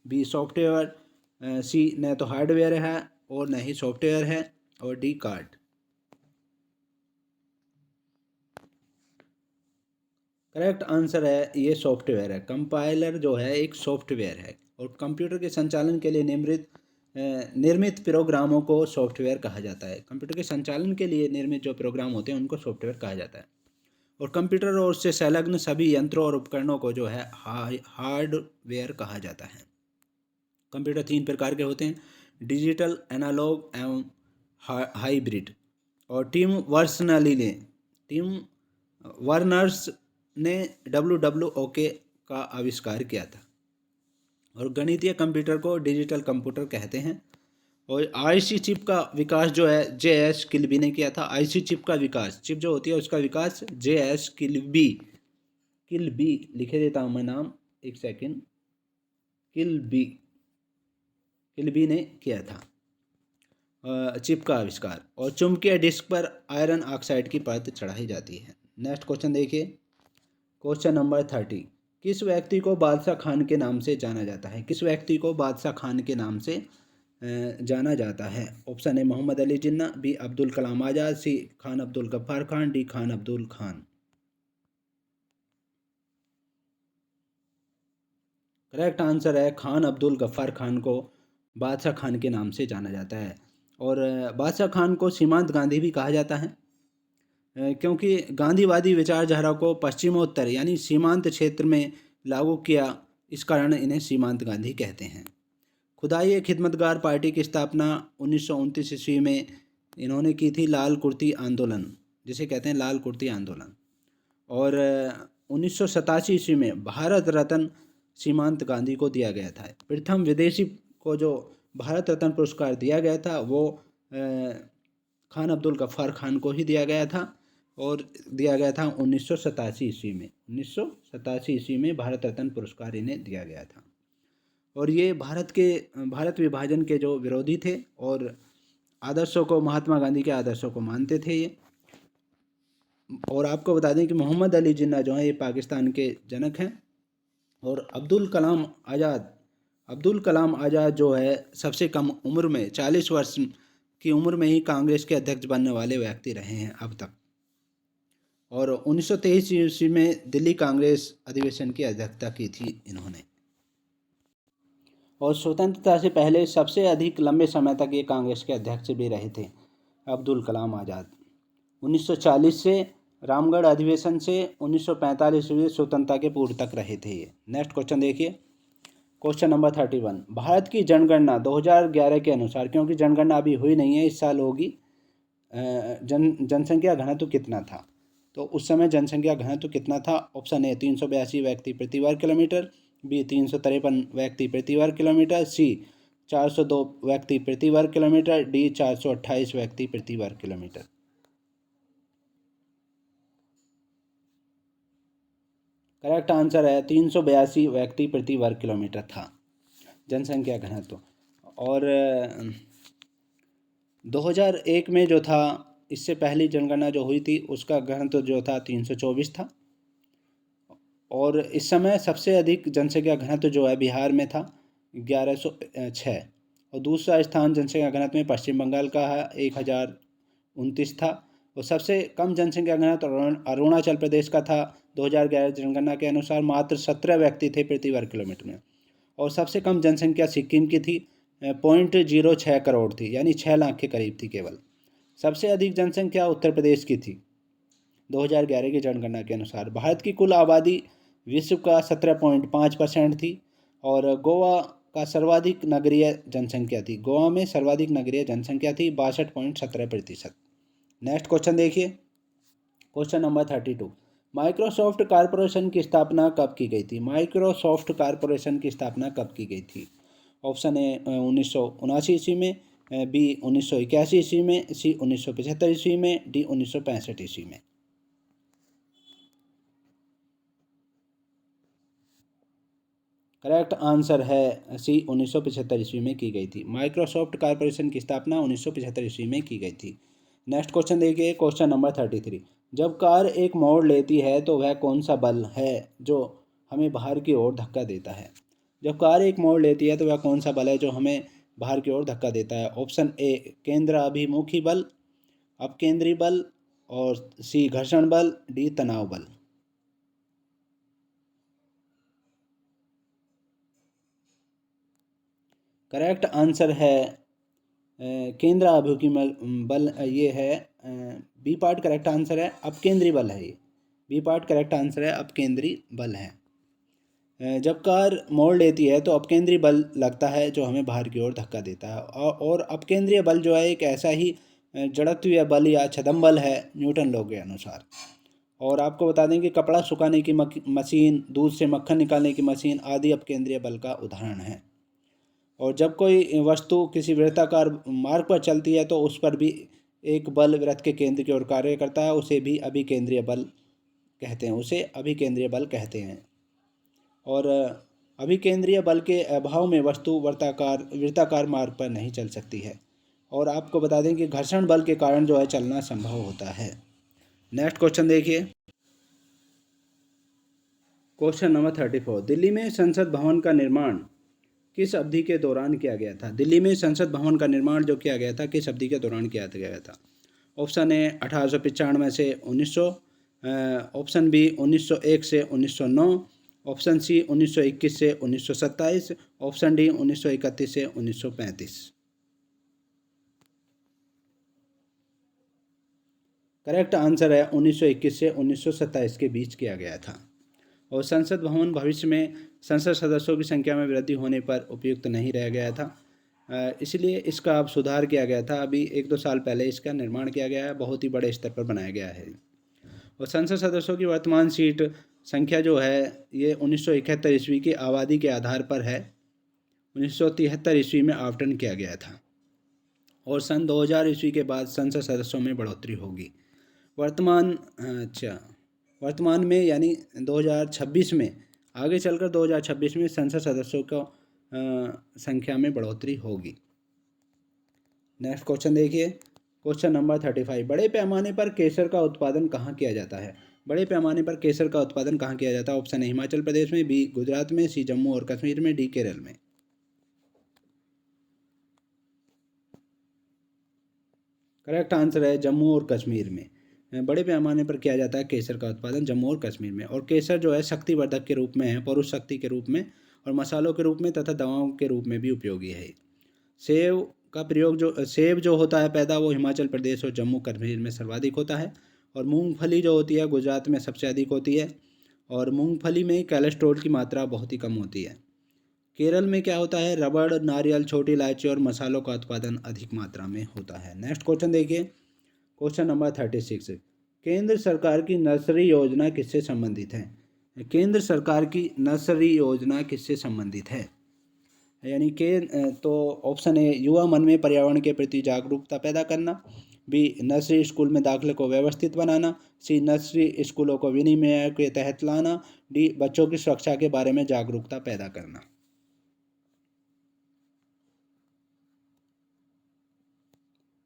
[SPEAKER 1] B software, C न तो हार्डवेयर है और न ही सॉफ्टवेयर है, और डी कार्ड। करेक्ट आंसर है ये सॉफ्टवेयर है। कंपाइलर जो है एक सॉफ्टवेयर है और कंप्यूटर के संचालन के लिए निर्मित प्रोग्रामों को सॉफ्टवेयर कहा जाता है। कंप्यूटर के संचालन के लिए निर्मित जो प्रोग्राम होते हैं उनको सॉफ्टवेयर कहा जाता है। और कंप्यूटर और उससे संलग्न सभी यंत्रों और उपकरणों को जो है हार्डवेयर कहा जाता है। कंप्यूटर 3 प्रकार के होते हैं, डिजिटल, एनालॉग एवं हाइब्रिड। और टिम वर्नर्स ने WWOK का आविष्कार किया था। और गणितीय कंप्यूटर को डिजिटल कंप्यूटर कहते हैं। और आईसी चिप का विकास जो है JS किल्बी ने किया था। आईसी चिप का विकास, चिप जो होती है उसका विकास JS किल्बी लिखे देता हूँ मैं नाम, एक सेकेंड, किल्बी ने किया था चिप का आविष्कार। और चुंबकीय डिस्क पर आयरन ऑक्साइड की परत चढ़ाई जाती है। नेक्स्ट क्वेश्चन देखिए, क्वेश्चन नंबर 30, किस व्यक्ति को बादशाह खान के नाम से जाना जाता है? किस व्यक्ति को बादशाह खान के नाम से जाना जाता है? Option A Mohammad Ali Jinnah, B Abdul Kalam Azad, C Khan Abdul Ghaffar Khan, D Khan Abdul Khan. Correct answer है खान अब्दुल गफ्फार खान को बादशाह खान के नाम से जाना जाता है। और बादशाह खान को सीमांत गांधी भी कहा जाता है, क्योंकि गांधीवादी विचारधारा को पश्चिमोत्तर यानी सीमांत क्षेत्र में लागू किया, इस कारण इन्हें सीमांत गांधी कहते हैं। खुदाई खिदमतगार पार्टी की स्थापना 1929 ईस्वी में इन्होंने की थी, लाल कुर्ती आंदोलन जिसे कहते हैं लाल कुर्ती आंदोलन। और 1987 ईस्वी में भारत रत्न सीमांत गांधी को दिया गया था। प्रथम विदेशी को जो भारत रत्न पुरस्कार दिया गया था वो खान अब्दुल गफ्फार खान को ही दिया गया था, और दिया गया था 1987 ईस्वी में। 1987 ईस्वी में भारत रत्न पुरस्कार इन्हें दिया गया था। और ये भारत विभाजन के जो विरोधी थे और आदर्शों को, महात्मा गांधी के आदर्शों को मानते थे ये। और आपको बता दें कि मोहम्मद अली जिन्ना जो है ये पाकिस्तान के जनक हैं। और अब्दुल कलाम आज़ाद जो है सबसे कम उम्र में 40 वर्ष की उम्र में ही कांग्रेस के अध्यक्ष बनने वाले व्यक्ति रहे हैं अब तक। और 1923 ईस्वी में दिल्ली कांग्रेस अधिवेशन की अध्यक्षता की थी इन्होंने। और स्वतंत्रता से पहले सबसे अधिक लंबे समय तक ये कांग्रेस के अध्यक्ष भी रहे थे अब्दुल कलाम आज़ाद। 1940 से रामगढ़ अधिवेशन से 1945 में स्वतंत्रता के पूर्व तक रहे थे ये। नेक्स्ट क्वेश्चन देखिए, क्वेश्चन नंबर 31, भारत की जनगणना 2011 के अनुसार, क्योंकि जनगणना अभी हुई नहीं है, इस साल होगी, जनसंख्या घनत्व कितना था? तो उस समय जनसंख्या घनत्व कितना था? ऑप्शन ए 382 व्यक्ति प्रति वर्ग किलोमीटर, बी 353 व्यक्ति प्रति वर्ग किलोमीटर, सी 402 व्यक्ति प्रति वर्ग किलोमीटर, डी 428 व्यक्ति प्रति वर्ग किलोमीटर। करेक्ट आंसर है 382 व्यक्ति प्रति वर्ग किलोमीटर था जनसंख्या घनत्व। और 2001 में जो था, इससे पहली जनगणना जो हुई थी उसका घनत्व जो था 324 था। और इस समय सबसे अधिक जनसंख्या घनत्व जो है बिहार में था 1106। और दूसरा स्थान जनसंख्या घनत्व में पश्चिम बंगाल का है 1029 था। और सबसे कम जनसंख्या घनत्व अरुणाचल प्रदेश का था 2011 जनगणना के अनुसार मात्र 17 व्यक्ति थे प्रति वर्ग किलोमीटर में। और सबसे कम जनसंख्या सिक्किम की थी, 0.06 करोड़ थी, यानी 6 लाख के करीब थी केवल। सबसे अधिक जनसंख्या उत्तर प्रदेश की थी 2011 की जनगणना के अनुसार। भारत की कुल आबादी विश्व का 17.5% थी। और गोवा का सर्वाधिक नगरीय जनसंख्या थी, गोवा में सर्वाधिक नगरीय जनसंख्या थी 62.17%। नेक्स्ट क्वेश्चन देखिए, क्वेश्चन नंबर 32। माइक्रोसॉफ्ट कॉरपोरेशन की स्थापना कब की गई थी? माइक्रोसॉफ्ट कॉरपोरेशन की स्थापना कब की गई थी? ऑप्शन ए 1979 ईस्वी में, बी 1981 ईस्वी में, सी 1975 ईस्वी में, डी 1965 ईस्वी में। करेक्ट आंसर है सी 1975 ईस्वी में की गई थी। माइक्रोसॉफ्ट कॉरपोरेशन की स्थापना 1975 ईस्वी में की गई थी। नेक्स्ट क्वेश्चन देखिए, क्वेश्चन नंबर 33। जब कार एक मोड़ लेती है तो वह कौन सा बल है जो हमें बाहर की ओर धक्का देता है? जब कार एक मोड़ लेती है तो वह कौन सा बल है जो हमें बाहर की ओर धक्का देता है? ऑप्शन ए केंद्राभिमुखी बल, अपकेंद्री बल, और सी घर्षण बल, डी तनाव बल। करेक्ट आंसर है केंद्राभिमुखी बल, ये है बी पार्ट करेक्ट आंसर है, अपकेंद्री बल है ये। बी पार्ट करेक्ट आंसर है, अपकेंद्री बल है। जब कार मोड़ लेती है तो अपकेंद्री बल लगता है जो हमें बाहर की ओर धक्का देता है। और अपकेंद्रीय बल जो है एक ऐसा ही जड़त्वीय बल या छदम बल है न्यूटन लॉ के अनुसार। और आपको बता दें कि कपड़ा सुखाने की मशीन, दूध से मक्खन निकालने की मशीन आदि अपकेंद्रीय बल का उदाहरण है। और जब कोई वस्तु किसी वृत्ताकार मार्ग पर चलती है तो उस पर भी एक बल वृत्त के केंद्र की ओर कार्य करता है, उसे भी अभिकेंद्रीय बल कहते हैं, उसे अभिकेंद्रीय बल कहते हैं। और अभिकेंद्रीय बल के अभाव में वस्तु वृत्ताकार मार्ग पर नहीं चल सकती है। और आपको बता दें कि घर्षण बल के कारण जो है चलना संभव होता है। नेक्स्ट क्वेश्चन देखिए, क्वेश्चन नंबर 34। दिल्ली में संसद भवन का निर्माण किस अवधि के दौरान किया गया था? दिल्ली में संसद भवन का निर्माण जो किया गया था किस अवधि के दौरान किया गया था? ऑप्शन ए 1895 से 1900, ऑप्शन बी 1901 से 1909, ऑप्शन सी 1921 से 1927, ऑप्शन डी 1931 से 1935। करेक्ट आंसर है 1921 से 1927 के बीच किया गया था। और संसद भवन भविष्य में संसद सदस्यों की संख्या में वृद्धि होने पर उपयुक्त नहीं रह गया था, इसलिए इसका अब सुधार किया गया था। अभी 1-2 साल पहले इसका निर्माण किया गया है, बहुत ही बड़े स्तर पर बनाया गया है। और संसद सदस्यों की वर्तमान सीट संख्या जो है ये 1971 ईस्वी की आबादी के आधार पर है। 1973 ईस्वी में आवंटन किया गया था और सन 2000 ईस्वी के बाद संसद सदस्यों में बढ़ोतरी होगी। वर्तमान में यानी 2026 में, आगे चलकर 2026 में संसद सदस्यों को संख्या में बढ़ोतरी होगी। नेक्स्ट क्वेश्चन देखिए, क्वेश्चन नंबर 35। बड़े पैमाने पर केसर का उत्पादन कहाँ किया जाता है? बड़े पैमाने पर केसर का उत्पादन कहाँ किया जाता है? ऑप्शन ए हिमाचल प्रदेश में, बी गुजरात में, सी जम्मू और कश्मीर में, डी केरल में। करेक्ट आंसर है जम्मू और कश्मीर में। बड़े पैमाने पर किया जाता है केसर का उत्पादन जम्मू और कश्मीर में। और केसर जो है शक्तिवर्धक के रूप में है, पुरुष शक्ति के रूप में, और मसालों के रूप में तथा दवाओं के रूप में भी उपयोगी है। सेब जो होता है पैदा वो हिमाचल प्रदेश और जम्मू कश्मीर में सर्वाधिक होता है। और मूंगफली जो होती है गुजरात में सबसे अधिक होती है। और मूंगफली में कोलेस्ट्रॉल की मात्रा बहुत ही कम होती है। केरल में क्या होता है? रबड़, नारियल, छोटी इलायची और मसालों का उत्पादन अधिक मात्रा में होता है। नेक्स्ट क्वेश्चन देखिए, क्वेश्चन नंबर 36। केंद्र सरकार की नर्सरी योजना किससे संबंधित है? केंद्र सरकार की नर्सरी योजना किससे संबंधित है? यानी कि तो ऑप्शन ए युवा मन में पर्यावरण के प्रति जागरूकता पैदा करना, बी नर्सरी स्कूल में दाखिले को व्यवस्थित बनाना, सी नर्सरी स्कूलों को विनिमय के तहत लाना, डी बच्चों की सुरक्षा के बारे में जागरूकता पैदा करना।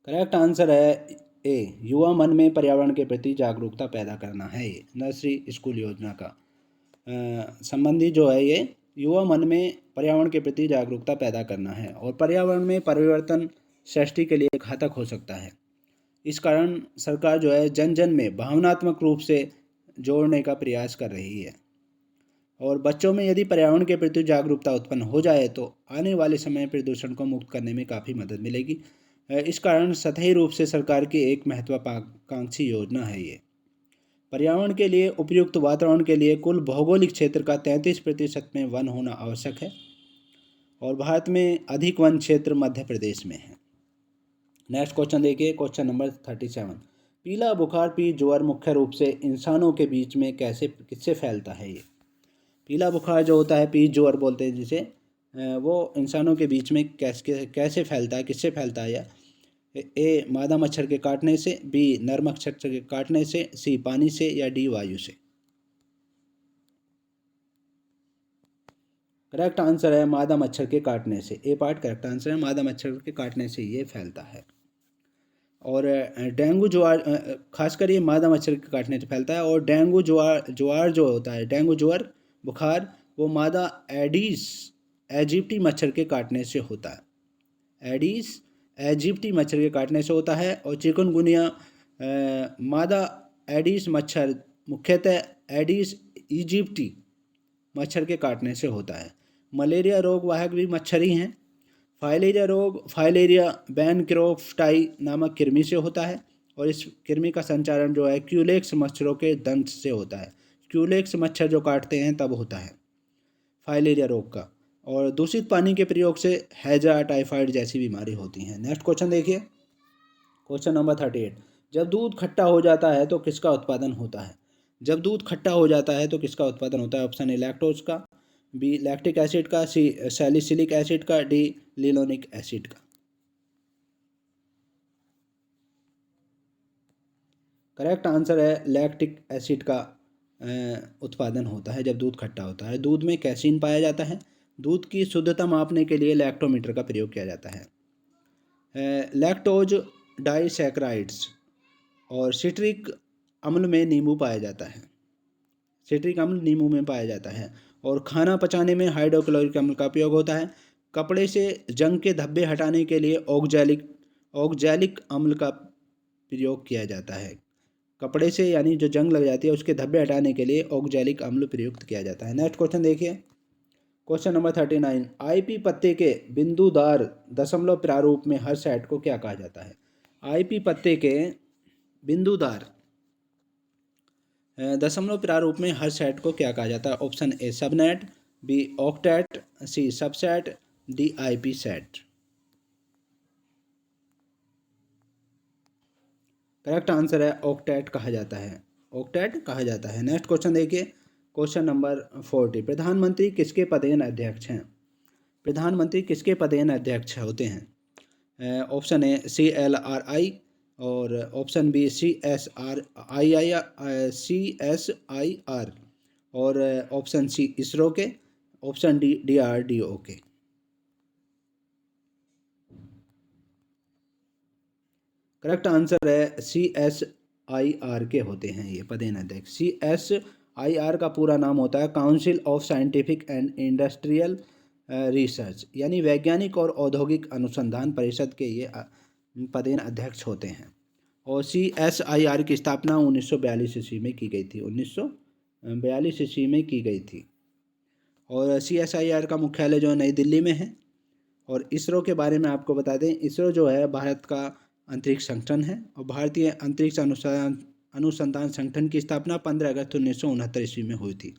[SPEAKER 1] करेक्ट आंसर है ए युवा मन में पर्यावरण के प्रति जागरूकता पैदा करना है। ये नर्सरी स्कूल योजना का संबंधी जो है ये युवा मन में पर्यावरण के प्रति जागरूकता पैदा करना है। और पर्यावरण में परिवर्तन सृष्टि के लिए घातक हो सकता है। इस कारण सरकार जो है जन जन में भावनात्मक रूप से जोड़ने का प्रयास कर रही है। और बच्चों में यदि पर्यावरण के प्रति जागरूकता उत्पन्न हो जाए तो आने वाले समय में प्रदूषण को मुक्त करने में काफ़ी मदद मिलेगी। इस कारण सतही रूप से सरकार की एक महत्वाकांक्षी योजना है ये। पर्यावरण के लिए उपयुक्त वातावरण के लिए कुल भौगोलिक क्षेत्र का 33% में वन होना आवश्यक है और भारत में अधिक वन क्षेत्र मध्य प्रदेश में है। नेक्स्ट क्वेश्चन देखिए, क्वेश्चन नंबर 37। पीला बुखार ज्वर मुख्य रूप से इंसानों के बीच में किससे फैलता है ये? पीला बुखार जो होता है ज्वर बोलते हैं जिसे, वो इंसानों के बीच में कैसे फैलता है, किससे फैलता है? या ए मादा मच्छर के काटने से, बी नर मच्छर के काटने से, सी पानी से, या डी वायु से? करेक्ट आंसर है मादा मच्छर के काटने से। ए पार्ट करेक्ट आंसर है, मादा मच्छर के काटने से ये फैलता है। और डेंगू ज्वार खासकर ये मादा मच्छर के काटने से फैलता है। और डेंगू ज्वार जो होता है, डेंगू ज्वार बुखार, वो मादा एडिस एजिप्टी मच्छर के काटने से होता है। एडिस एजिप्टी मच्छर के काटने से होता है। और चिकनगुनिया मादा एडिस मच्छर मुख्यतः एडिस इजिप्टी मच्छर के काटने से होता है। मलेरिया रोग वाहक भी मच्छर ही हैं। फाइलेरिया रोग फाइलेरिया बैनक्रोफ्टाई नामक कृमि से होता है और इस कृमि का संचारण जो है क्यूलेक्स मच्छरों के दंश से होता है। क्यूलेक्स मच्छर जो काटते हैं तब होता है फाइलेरिया रोग का। और दूषित पानी के प्रयोग से हैजा टाइफाइड जैसी बीमारी होती हैं। नेक्स्ट क्वेश्चन देखिए, क्वेश्चन नंबर 38। जब दूध खट्टा हो जाता है तो किसका उत्पादन होता है? जब दूध खट्टा हो जाता है तो किसका उत्पादन होता है? ऑप्शन ए लैक्टोज का, बी लैक्टिक एसिड का, सी सैलिसिलिक एसिड का, डी लिनोलिक एसिड का। करेक्ट आंसर है लैक्टिक एसिड का उत्पादन होता है जब दूध खट्टा होता है। दूध में कैसीन पाया जाता है। दूध की शुद्धता मापने के लिए लैक्टोमीटर का प्रयोग किया जाता है। लैक्टोज डाइसैकराइड्स और सिट्रिक अम्ल में नींबू पाया जाता है। सिट्रिक अम्ल नींबू में पाया जाता है। और खाना पचाने में हाइड्रोक्लोरिक अम्ल का उपयोग होता है। कपड़े से जंग के धब्बे हटाने के लिए ऑक्जैलिक अम्ल का प्रयोग किया जाता है। कपड़े से यानी जो जंग लग जाती है उसके धब्बे हटाने के लिए ऑक्जैलिक अम्ल प्रयुक्त किया जाता है। नेक्स्ट क्वेश्चन देखिए, क्वेश्चन नंबर 39। आईपी पत्ते के बिंदुदार दशमलव प्रारूप में हर सेट को क्या कहा जाता है? आईपी पत्ते के बिंदुदार दशमलव प्रारूप में हर सेट को क्या कहा जाता है? Option A subnet, B octet, C subset, D IP set. Correct answer है ऑक्टेट कहा जाता है। ऑक्टेट कहा जाता है। नेक्स्ट क्वेश्चन देखिए, क्वेश्चन नंबर 40। प्रधानमंत्री किसके पदेन अध्यक्ष हैं? प्रधानमंत्री किसके पदेन अध्यक्ष होते हैं? ऑप्शन ए CLRI, और ऑप्शन बी CSIR, और ऑप्शन सी इसरो के, ऑप्शन डी DRDO के। करेक्ट आंसर है CSIR के होते हैं ये पदेन अध्यक्ष। CSIR का पूरा नाम होता है council of scientific and industrial research, यानी वैज्ञानिक और औद्योगिक अनुसंधान परिषद के ये पदेन अध्यक्ष होते हैं। और CSIR की स्थापना 1942 ईस्वी में की गई थी। 1942 ईस्वी में की गई थी। और CSIR का मुख्यालय जो है नई दिल्ली में है। और इसरो के बारे में आपको बता दें, इसरो जो है भारत का अंतरिक्ष संगठन है और भारतीय अंतरिक्ष अनुसंधान संगठन की स्थापना 15 अगस्त 1969 ईस्वी में हुई थी।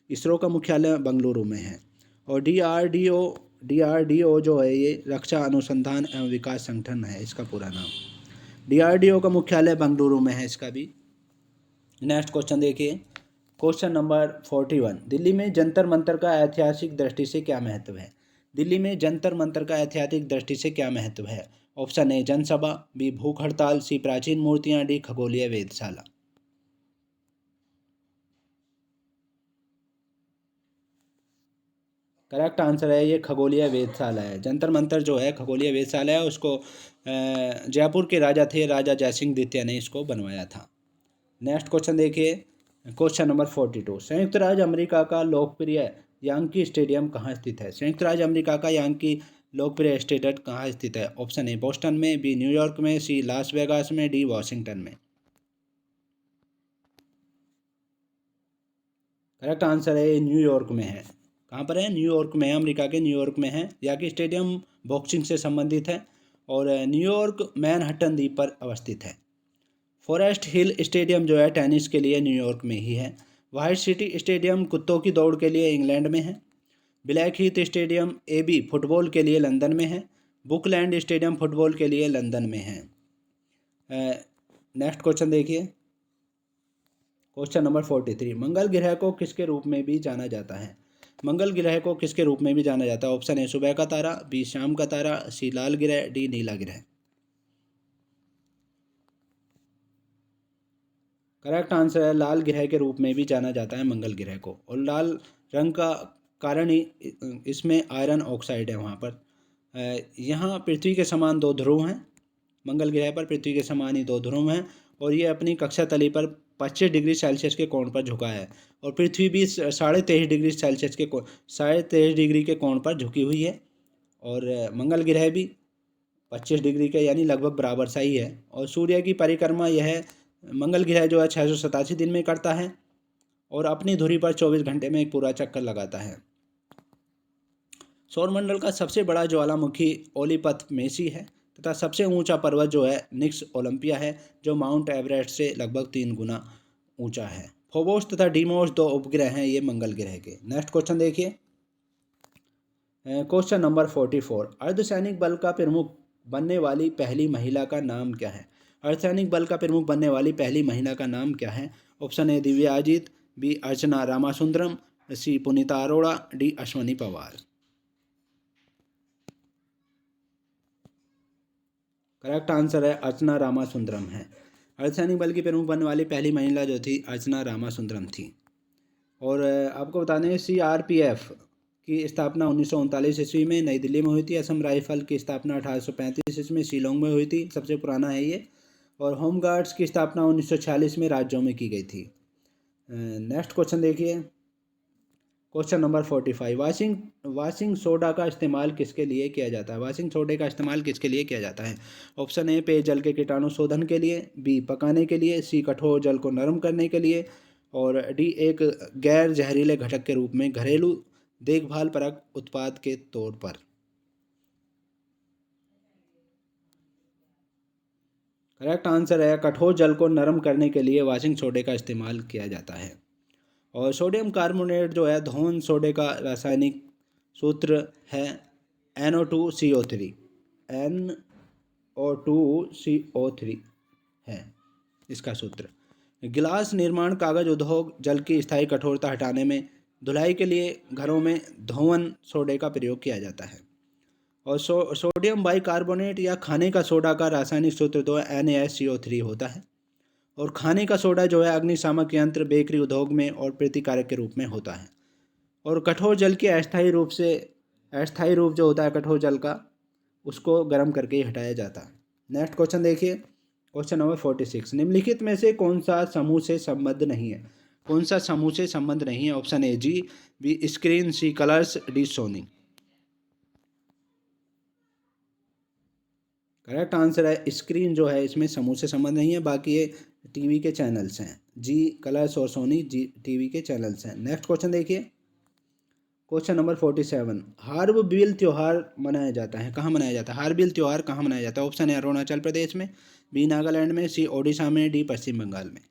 [SPEAKER 1] इसरो का मुख्यालय बेंगलुरु में है। और DRDO जो है ये रक्षा अनुसंधान एवं विकास संगठन है, इसका पूरा नाम। DRDO का मुख्यालय बेंगलुरु में है इसका भी। नेक्स्ट क्वेश्चन देखिए, क्वेश्चन नंबर 41। दिल्ली में जंतर मंतर का ऐतिहासिक दृष्टि से क्या महत्व है? दिल्ली में जंतर मंतर का ऐतिहासिक दृष्टि से क्या महत्व है? ऑप्शन ए जनसभा, बी भूख हड़ताल, सी प्राचीन मूर्तियां, डी खगोलीय वेधशाला। करेक्ट आंसर है ये खगोलीय वेधशाला है। जंतर मंतर जो है खगोलीय वेधशाला है, उसको जयपुर के राजा थे, राजा जयसिंह द्वितीय ने इसको बनवाया था। नेक्स्ट क्वेश्चन देखिए, क्वेश्चन नंबर 42। संयुक्त राज्य अमेरिका का लोकप्रिय यांकी स्टेडियम कहाँ स्थित है? संयुक्त राज्य अमेरिका का यांकी लोकप्रिय स्टेडियम कहाँ स्थित है? ऑप्शन ए बोस्टन में, बी न्यूयॉर्क में, सी लास वेगास में, डी वाशिंगटन में। करेक्ट आंसर है न्यूयॉर्क में है। कहाँ पर है? न्यूयॉर्क में है, अमेरिका के न्यूयॉर्क में है। यहाँ की स्टेडियम बॉक्सिंग से संबंधित है और न्यूयॉर्क मैनहट्टन द्वीप पर अवस्थित है। फॉरेस्ट हिल स्टेडियम जो है टेनिस के लिए न्यूयॉर्क में ही है। वाइट सिटी स्टेडियम कुत्तों की दौड़ के लिए इंग्लैंड में है। Blackheath stadium AB football के लिए लंदन में है। बुकलैंड स्टेडियम फुटबॉल के लिए लंदन में है। नेक्स्ट क्वेश्चन देखिए, क्वेश्चन नंबर 43। मंगल ग्रह को किसके रूप में भी जाना जाता है? मंगल ग्रह को किसके रूप में भी जाना जाता है? ऑप्शन ए सुबह का तारा, बी शाम का तारा, सी लाल ग्रह, डी नीला ग्रह। करेक्ट आंसर है लाल ग्रह के रूप में भी जाना जाता है मंगल ग्रह को। और लाल रंग का कारण ही इसमें आयरन ऑक्साइड है वहाँ पर। यहाँ पृथ्वी के समान दो ध्रुव हैं। मंगल ग्रह पर पृथ्वी के समान ही दो ध्रुव हैं और ये अपनी कक्षा तली पर 25 डिग्री सेल्सियस के कोण पर झुका है। और पृथ्वी भी 23.5 डिग्री सेल्सियस के 23.5 डिग्री के कोण पर झुकी हुई है। और मंगल ग्रह भी 25 डिग्री के यानी लगभग बराबर सा ही है। और सूर्य की परिक्रमा यह मंगल ग्रह जो है 687 दिन में करता है और अपनी धुरी पर 24 घंटे में एक पूरा चक्कर लगाता है। सौरमंडल का सबसे बड़ा ज्वालामुखी ओलिपथ मेसी है तथा सबसे ऊंचा पर्वत जो है निक्स ओलंपिया है, जो माउंट एवरेस्ट से लगभग 3 गुना ऊंचा है। फोबोस तथा डीमोस दो उपग्रह हैं ये मंगल ग्रह के। नेक्स्ट क्वेश्चन देखिए, क्वेश्चन नंबर 44। अर्धसैनिक बल का प्रमुख बनने वाली पहली महिला का नाम क्या है? अर्धसैनिक बल का प्रमुख बनने वाली पहली महिला का नाम क्या है? Option A Divya Ajit, B Archana Ramasundaram, C Punita Arora, D Ashwini Pawar. Correct answer है अर्चना रामासुंदरम है। अर्धसैनिक बल की प्रमुख बनने वाली पहली महिला जो थी अर्चना रामासुंदरम थी। और आपको बता दें CRPF की स्थापना 1939 ईस्वी में नई दिल्ली में हुई थी। असम राइफल की स्थापना 1835 ईस्वी में शिलोंग में हुई थी, सबसे पुराना है ये। और होम गार्ड्स की स्थापना 1946 में राज्यों में की गई थी। नेक्स्ट क्वेश्चन देखिए, क्वेश्चन नंबर 45। वाशिंग सोडा का इस्तेमाल किसके लिए किया जाता है? वाशिंग सोडे का इस्तेमाल किसके लिए किया जाता है? ऑप्शन ए पेयजल के कीटाणु शोधन के लिए, बी पकाने के लिए, सी कठोर जल को नरम करने के लिए और डी एक गैर जहरीले घटक के रूप में घरेलू देखभाल परक उत्पाद के तौर पर। करेक्ट आंसर है कठोर जल को नरम करने के लिए वाशिंग सोडे का इस्तेमाल किया जाता है। और सोडियम कार्बोनेट जो है धोन सोडे का रासायनिक सूत्र है NO2CO3। NO2CO3 है इसका सूत्र। गिलास निर्माण कागज उद्योग जल की स्थायी कठोरता हटाने में धुलाई के लिए घरों में धोवन सोडे का प्रयोग किया जाता है। और सोडियम बाइकार्बोनेट या खाने का सोडा का रासायनिक सूत्र तो NaSCO3 होता है। और खाने का सोडा जो है अग्निशामक यंत्र बेकरी उद्योग में और प्रतिकारक के रूप में होता है। और कठोर जल की अस्थायी रूप जो होता है कठोर जल का, उसको गर्म करके ही हटाया जाता है। नेक्स्ट क्वेश्चन देखिए, क्वेश्चन नंबर 46। निम्नलिखित में से कौन सा समूह से संबद्ध नहीं है? कौन सा समूह से संबंध नहीं है? Option A Zee, B screen, C Colors, D Sony. Correct answer है स्क्रीन जो है इसमें समूह से संबंध नहीं है, बाकी ये टीवी के चैनल्स हैं। जी कलर्स और सोनी जी टीवी के चैनल्स हैं। नेक्स्ट क्वेश्चन देखिए, क्वेश्चन नंबर 47। हार्नबिल त्यौहार मनाया जाता है, कहाँ मनाया जाता है? हार्नबिल त्यौहार कहाँ मनाया जाता है? ऑप्शन ए अरुणाचल प्रदेश में, बी नागालैंड में, सी ओडिशा में, डी पश्चिम बंगाल में।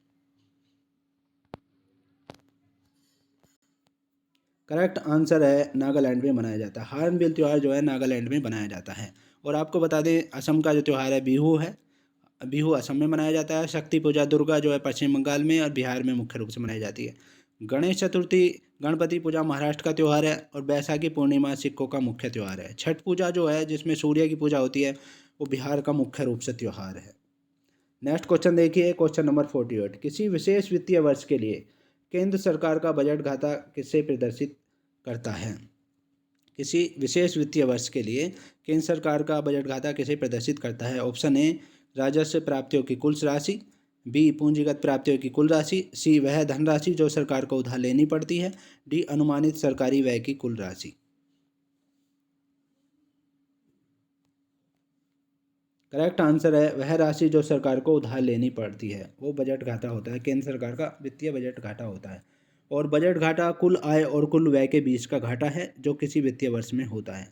[SPEAKER 1] करेक्ट आंसर है नागालैंड में मनाया जाता है। हार्नबिल त्यौहार जो है नागालैंड में मनाया जाता है। और आपको बता दें असम का जो त्यौहार है बिहू है, बिहू असम में मनाया जाता है। शक्ति पूजा दुर्गा जो है पश्चिम बंगाल में और बिहार में मुख्य रूप से मनाई जाती है। गणेश चतुर्थी गणपति पूजा महाराष्ट्र का त्यौहार है और बैसाखी पूर्णिमा सिखों का मुख्य त्यौहार है। छठ पूजा जो है जिसमें सूर्य की पूजा होती है वो बिहार का मुख्य रूप से त्यौहार है। नेक्स्ट क्वेश्चन देखिए, क्वेश्चन नंबर 48। किसी विशेष वित्तीय वर्ष के लिए केंद्र सरकार का बजट घाटा किसे प्रदर्शित करता है? किसी विशेष वित्तीय वर्ष के लिए केंद्र सरकार का बजट घाटा किसे प्रदर्शित करता है? ऑप्शन ए राजस्व प्राप्तियों की कुल राशि, बी पूंजीगत प्राप्तियों की कुल राशि, सी वह धनराशि जो सरकार को उधार लेनी पड़ती है, डी अनुमानित सरकारी व्यय की कुल राशि। करेक्ट आंसर है वह राशि जो सरकार को उधार लेनी पड़ती है, वो बजट घाटा होता है। केंद्र सरकार का वित्तीय बजट घाटा होता है। और बजट घाटा कुल आय और कुल व्यय के बीच का घाटा है जो किसी वित्तीय वर्ष में होता है।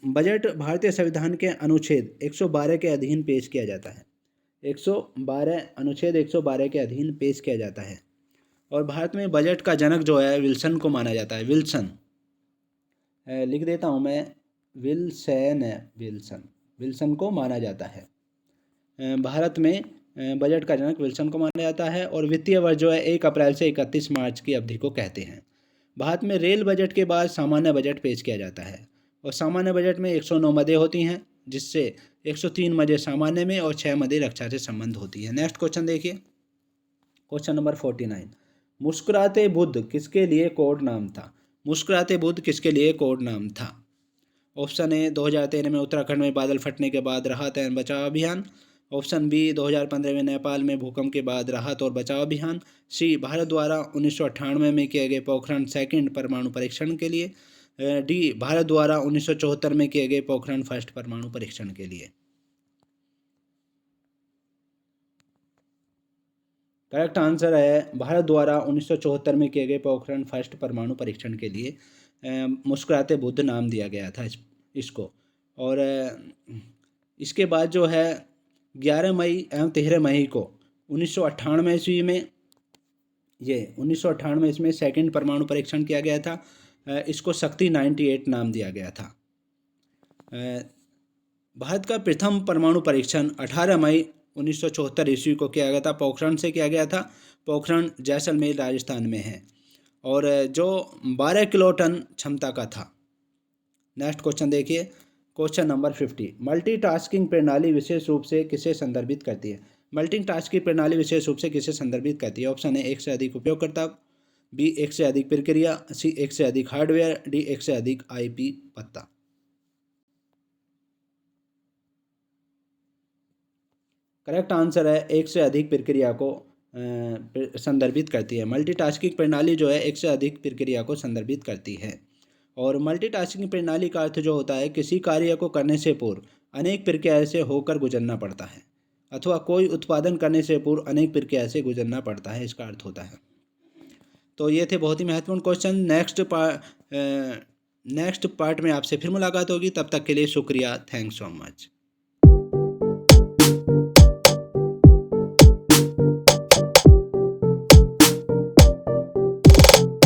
[SPEAKER 1] बजट भारतीय संविधान के अनुच्छेद 112 के अधीन पेश किया जाता है। 112 अनुच्छेद 112 के अधीन पेश किया जाता है। और भारत में बजट का जनक जो है विल्सन को माना जाता है। विल्सन लिख देता हूँ मैं, विल्सन है, विल्सन को माना जाता है। भारत में बजट का जनक विल्सन को माना जाता है। और वित्तीय वर्ष जो है 1 अप्रैल से 31 मार्च की अवधि को कहते हैं। भारत में रेल बजट के बाद सामान्य बजट पेश किया जाता है। और सामान्य बजट में 109 मदें होती हैं, जिससे 103 मदें सामान्य में और 6 मदें रक्षा से संबंध होती है। नेक्स्ट क्वेश्चन देखिए, क्वेश्चन नंबर 49। मुस्कुराते बुद्ध किसके लिए कोड नाम था? मुस्कुराते बुद्ध किसके लिए कोड नाम था? ऑप्शन ए 2013 में उत्तराखंड में बादल फटने के बाद राहत एवं बचाव अभियान। ऑप्शन बी 2015 में नेपाल में भूकंप के बाद राहत और बचाव अभियान। सी भारत द्वारा 1998 में किए गए पोखरण सेकंड परमाणु परीक्षण के लिए। डी भारत द्वारा 1974 में किए गए पोखरण फर्स्ट परमाणु परीक्षण के लिए। करेक्ट आंसर है भारत द्वारा 1974 में किए गए पोखरण फर्स्ट परमाणु परीक्षण के लिए मुस्कुराते बुद्ध नाम दिया गया था इसको। और इसके बाद जो है 11 मई एवं 13 मई को 1998 ईस्वी में 1998 इसमें सेकंड परमाणु परीक्षण किया गया था। इसको शक्ति 98 नाम दिया गया था। भारत का प्रथम परमाणु परीक्षण 18 मई 1974 ईस्वी को किया गया था। पोखरण से किया गया था। पोखरण जैसलमेर राजस्थान में है और जो 12 किलोटन क्षमता का था। नेक्स्ट क्वेश्चन देखिए, क्वेश्चन नंबर 50। मल्टीटास्किंग प्रणाली विशेष रूप से किसे संदर्भित करती है? मल्टीटास्किंग प्रणाली विशेष रूप से किसे संदर्भित करती है? ऑप्शन ए एक से अधिक उपयोगकर्ता, बी एक से अधिक प्रक्रिया, सी एक से अधिक हार्डवेयर, डी एक से अधिक आईपी पता। करेक्ट आंसर है एक से अधिक प्रक्रिया को संदर्भित करती है। मल्टीटास्किंग प्रणाली जो है एक से अधिक प्रक्रिया को संदर्भित करती है। और मल्टीटास्किंग प्रणाली का अर्थ जो होता है किसी कार्य को करने से पूर्व अनेक प्रक्रिया से होकर गुजरना पड़ता है, अथवा कोई उत्पादन करने से पूर्व अनेक प्रक्रिया से गुजरना पड़ता है, इसका अर्थ होता है। तो ये थे बहुत ही महत्वपूर्ण क्वेश्चन। नेक्स्ट पार्ट में आपसे फिर मुलाकात होगी। तब तक के लिए शुक्रिया। Thanks so much.